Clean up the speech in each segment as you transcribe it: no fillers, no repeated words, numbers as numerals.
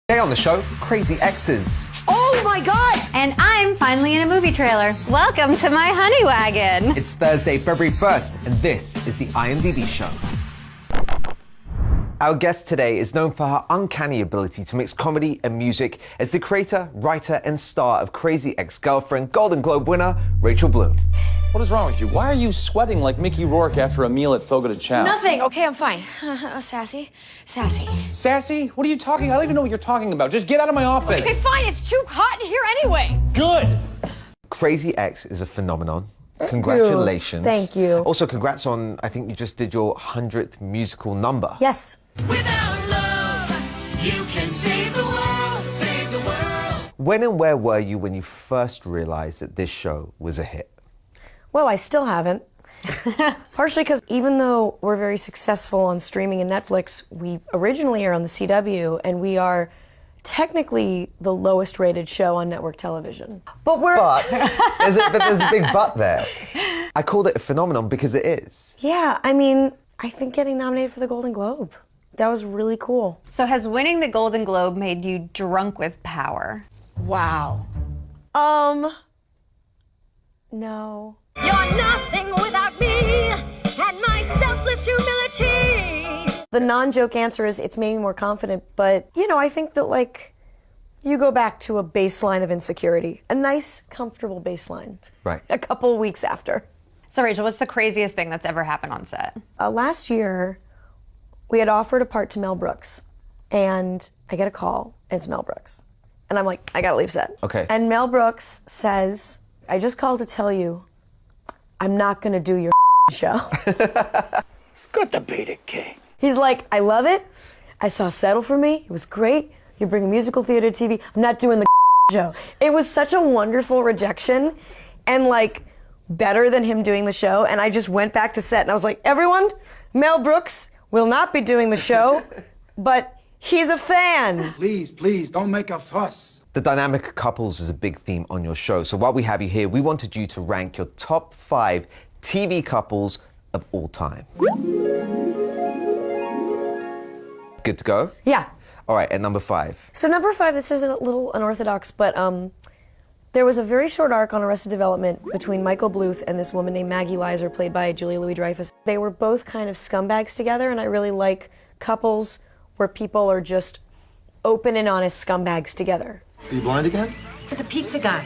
Today on the show, Crazy Exes. Oh my God! And I'm finally in a movie trailer. Welcome to my honey wagon. It's Thursday, February 1st, and this is the IMDb Show. Our guest today is known for her uncanny ability to mix comedy and music as the creator, writer, and star of Crazy Ex-Girlfriend, Golden Globe winner, Rachel Bloom. What is wrong with you? Why are you sweating like Mickey Rourke after a meal at Fogo de Chao? Nothing. Okay, I'm fine. Sassy. Sassy? What are you talking? I don't even know what you're talking about. Just get out of my office. Okay, fine. It's too hot in here anyway. Good. Crazy Ex is a phenomenon. Congratulations. Thank you. Also, congrats on, I think you just did your 100th musical number. Yes. Without love, you can save the world, save the world. When and where were you when you first realized that this show was a hit? Well, I still haven't. Partially because even though we're very successful on streaming and Netflix, we originally are on the CW, and we are technically the lowest rated show on network television. But we're... But there's a big but there. I called it a phenomenon because it is. Yeah, I mean, I think getting nominated for the Golden Globe, that was really cool. So has winning the Golden Globe made you drunk with power? Wow. No. You're nothing without me and my selfless humility. The non-joke answer is it's made me more confident, but, you know, I think that, like, you go back to a baseline of insecurity, a nice, comfortable baseline. Right. A couple of weeks after. So Rachel, what's the craziest thing that's ever happened on set? Last year, we had offered a part to Mel Brooks, and I get a call, and it's Mel Brooks. And I'm like, I gotta leave set. Okay. And Mel Brooks says, I just called to tell you, I'm not gonna do your show. It's good to be the king. He's like, I love it. I saw Settle For Me. It was great. You're bringing musical theater to TV. I'm not doing the show. It was such a wonderful rejection and like better than him doing the show. And I just went back to set and I was like, everyone, Mel Brooks will not be doing the show, but he's a fan. Please, don't make a fuss. The dynamic of couples is a big theme on your show. So while we have you here, we wanted you to rank your top 5 TV couples of all time. Good to go? Yeah. All right, at number 5. So number 5, this is a little unorthodox, but there was a very short arc on Arrested Development between Michael Bluth and this woman named Maggie Lizer, played by Julia Louis-Dreyfus. They were both kind of scumbags together, and I really like couples where people are just open and honest scumbags together. Are you blind again? For the pizza guy.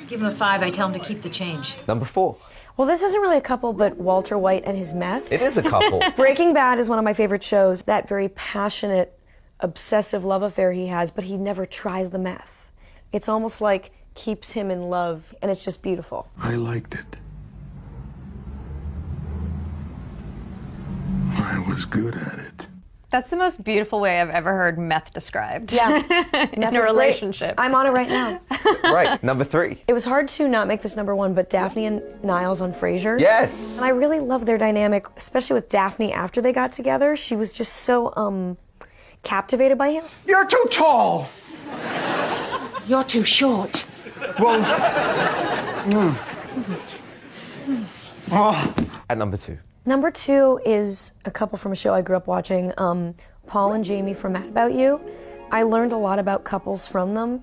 Give him a 5, I tell him to keep the change. Number 4. Well, this isn't really a couple, but Walter White and his meth. It is a couple. Breaking Bad is one of my favorite shows. That very passionate, obsessive love affair he has, but he never tries the meth. It's almost like keeps him in love, and it's just beautiful. I liked it. I was good at it. That's the most beautiful way I've ever heard meth described. Yeah. In a relationship. I'm on it right now. Right, number 3. It was hard to not make this number 1, but Daphne and Niles on Frasier. Yes. And I really love their dynamic, especially with Daphne after they got together. She was just so captivated by him. You're too tall. You're too short. Well, At number 2. Number 2 is a couple from a show I grew up watching, Paul and Jamie from Mad About You. I learned a lot about couples from them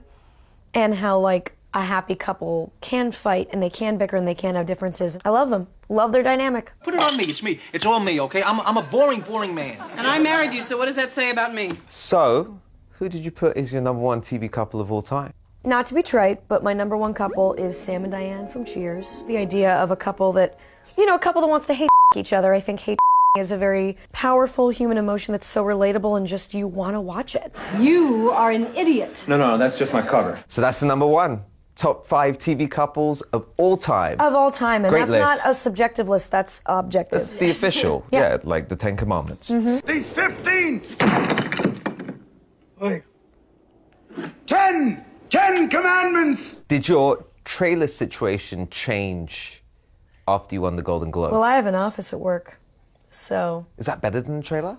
and how like a happy couple can fight and they can bicker and they can have differences. I love them. Love their dynamic. Put it on me. It's me. It's all me, okay? I'm a boring man. And I married you, so what does that say about me? So, who did you put as your number 1 TV couple of all time? Not to be trite, but my number 1 couple is Sam and Diane from Cheers. The idea of a couple that, you know, a couple that wants to hate each other. I think hate is a very powerful human emotion that's so relatable and just you want to watch it. You are an idiot. No, that's just my cover. So that's the number 1. Top 5 TV couples of all time. Of all time, and Great that's list. not a subjective list, that's objective. That's the official. Yeah. Yeah, like the 10 Commandments. These 15! Wait. 10! 10 commandments! Did your trailer situation change after you won the Golden Globe? Well, I have an office at work, so Is that better than the trailer?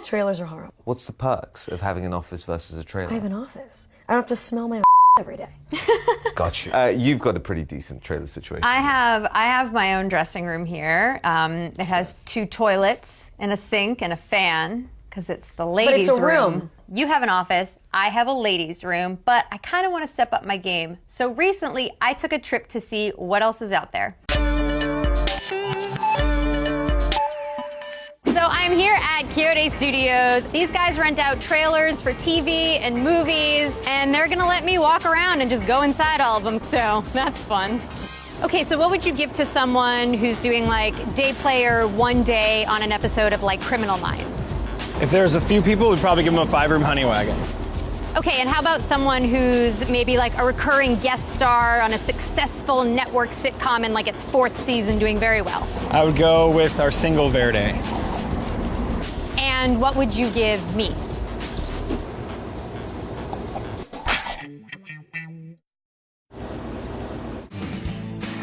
trailers are horrible. What's the perks of having an office versus a trailer? I have an office. I don't have to smell my every day. Got you. You've got a pretty decent trailer situation. I have my own dressing room here. It has 2 toilets and a sink and a fan because it's the ladies' But it's a room. you have an office, I have a ladies' room, but I kind of want to step up my game. So recently, I took a trip to see what else is out there. So I'm here at Quixote Studios. These guys rent out trailers for TV and movies, and they're gonna let me walk around and just go inside all of them, so that's fun. Okay, so what would you give to someone who's doing like day player one day on an episode of like Criminal Minds? If there's a few people, we'd probably give them a 5-room honey wagon. Okay, and how about someone who's maybe like a recurring guest star on a successful network sitcom in like its 4th season doing very well? I would go with our single Verde. And what would you give me?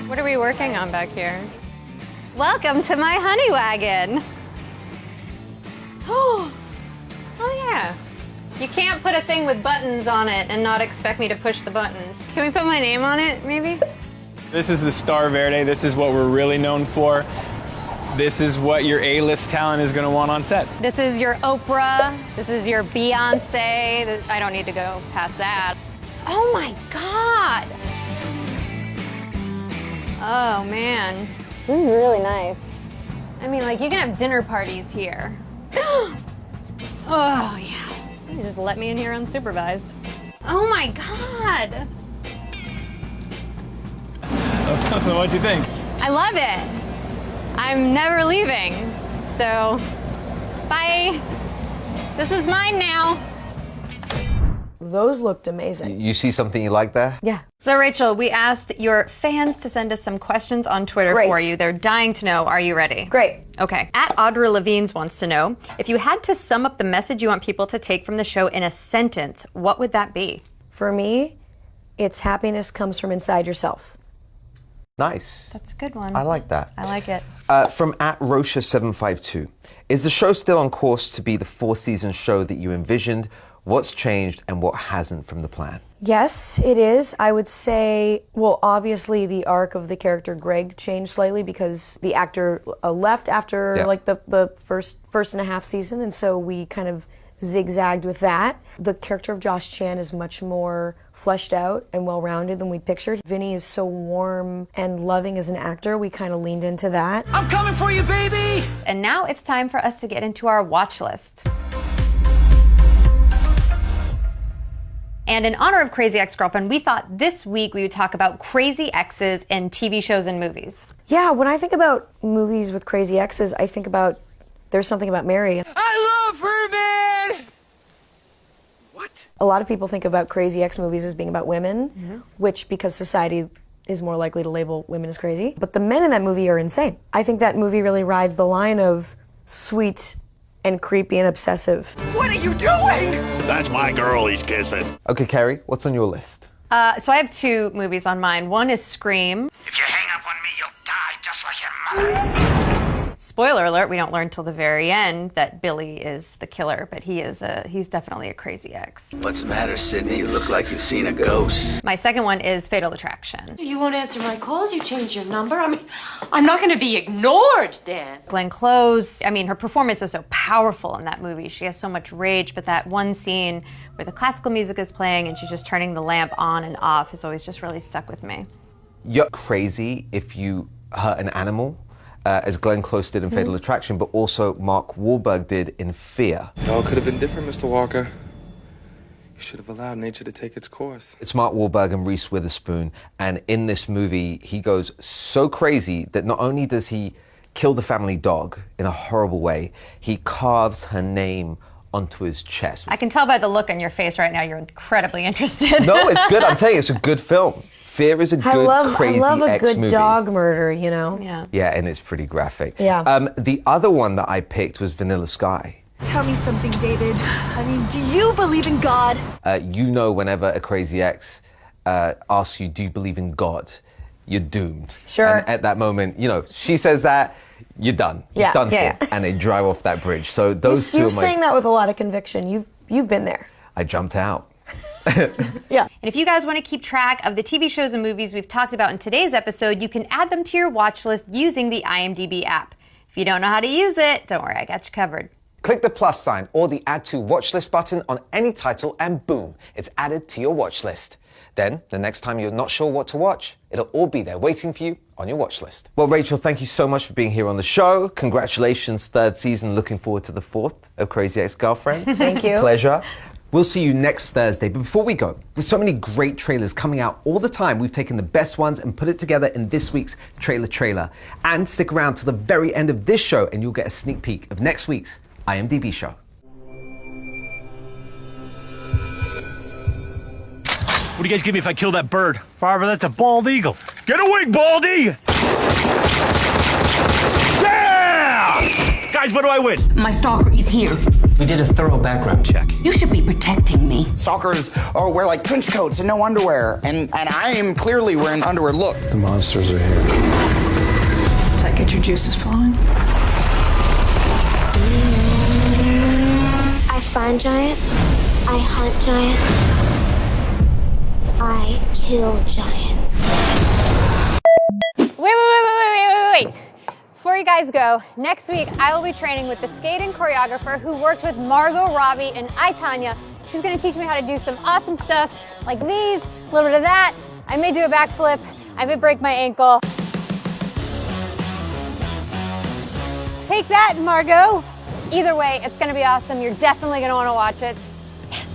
What are we working on back here? Welcome to my honey wagon. Oh yeah. You can't put a thing with buttons on it and not expect me to push the buttons. Can we put my name on it, maybe? This is the Star Verde. This is what we're really known for. This is what your A-list talent is going to want on set. This is your Oprah. This is your Beyonce. I don't need to go past that. Oh my God. Oh man. This is really nice. I mean, like, you can have dinner parties here. Oh yeah. You just let me in here unsupervised. Oh my God. So what'd you think? I love it. I'm never leaving. So, bye. This is mine now. Those looked amazing. You see something you like there? Yeah. So Rachel, we asked your fans to send us some questions on Twitter Great. for you. They're dying to know. Are you ready? Great. Okay. At Audra Levine's wants to know, if you had to sum up the message you want people to take from the show in a sentence, what would that be? For me, it's happiness comes from inside yourself. Nice. That's a good one. I like that. I like it. From at Rosha752, is the show still on course to be the 4-season show that you envisioned? What's changed and what hasn't from the plan? Yes, it is. I would say, well, obviously the arc of the character Greg changed slightly because the actor left after like the first and a half season, and so we kind of zigzagged with that. The character of Josh Chan is much more fleshed out and well-rounded than we pictured. Vinny is so warm and loving as an actor. We kind of leaned into that. I'm coming for you, baby! And now it's time for us to get into our watch list. And in honor of Crazy Ex-Girlfriend, we thought this week we would talk about crazy exes in TV shows and movies. Yeah, when I think about movies with crazy exes, I think about There's Something About Mary. I love her, man! What? A lot of people think about crazy ex movies as being about women, which because society is more likely to label women as crazy. But the men in that movie are insane. I think that movie really rides the line of sweet and creepy and obsessive. What are you doing? That's my girl he's kissing. Okay, Carrie, what's on your list? So I have 2 movies on mine. One is Scream. If you hang up on me, you'll die just like your mother. Spoiler alert, we don't learn till the very end that Billy is the killer, but he's definitely a crazy ex. What's the matter, Sydney? You look like you've seen a ghost. My second one is Fatal Attraction. You won't answer my calls. You changed your number. I mean, I'm not going to be ignored, Dan. Glenn Close, I mean, her performance is so powerful in that movie. She has so much rage, but that one scene where the classical music is playing and she's just turning the lamp on and off has always just really stuck with me. You're crazy if you hurt an animal, as Glenn Close did in Fatal Attraction, but also Mark Wahlberg did in Fear. It all could have been different, Mr. Walker. You should have allowed nature to take its course. It's Mark Wahlberg and Reese Witherspoon, and in this movie, he goes so crazy that not only does he kill the family dog in a horrible way, he carves her name onto his chest. I can tell by the look on your face right now you're incredibly interested. No, it's good. I'm telling you, it's a good film. Fear is a good, crazy I love a ex good movie. dog murder, you know? Yeah. Yeah, and it's pretty graphic. Yeah. The other one that I picked was Vanilla Sky. Tell me something, David. I mean, do you believe in God? You know, whenever a crazy ex asks you, do you believe in God? You're doomed. Sure. And at that moment, you know, she says that, you're done. You're done for. And they drive off that bridge. So those two are You're my... saying that with a lot of conviction. You've been there. I jumped out. Yeah. And if you guys want to keep track of the TV shows and movies we've talked about in today's episode, you can add them to your watch list using the IMDb app. If you don't know how to use it, don't worry, I got you covered. Click the plus sign or the Add to Watch List button on any title and boom, it's added to your watch list. Then, the next time you're not sure what to watch, it'll all be there waiting for you on your watch list. Well, Rachel, thank you so much for being here on the show. Congratulations, 3rd season. Looking forward to the 4th of Crazy Ex-Girlfriend. Thank you. Pleasure. We'll see you next Thursday. But before we go, with so many great trailers coming out all the time, we've taken the best ones and put it together in this week's trailer. And stick around to the very end of this show and you'll get a sneak peek of next week's IMDb show. What do you guys give me if I kill that bird? Farver, that's a bald eagle. Get a wing, Baldy! Yeah! Guys, what do I win? My stalker is here. We did a thorough background check. You should be protecting me. Stalkers wear like trench coats and no underwear. And I am clearly wearing underwear. Look. The monsters are here. Does that get your juices flowing? I find giants. I hunt giants. I kill giants. Wait. Before you guys go, next week I will be training with the skating choreographer who worked with Margot Robbie and I, Tanya. She's gonna teach me how to do some awesome stuff like these, a little bit of that. I may do a backflip, I may break my ankle. Take that, Margot. Either way, it's gonna be awesome. You're definitely gonna wanna watch it. Yes.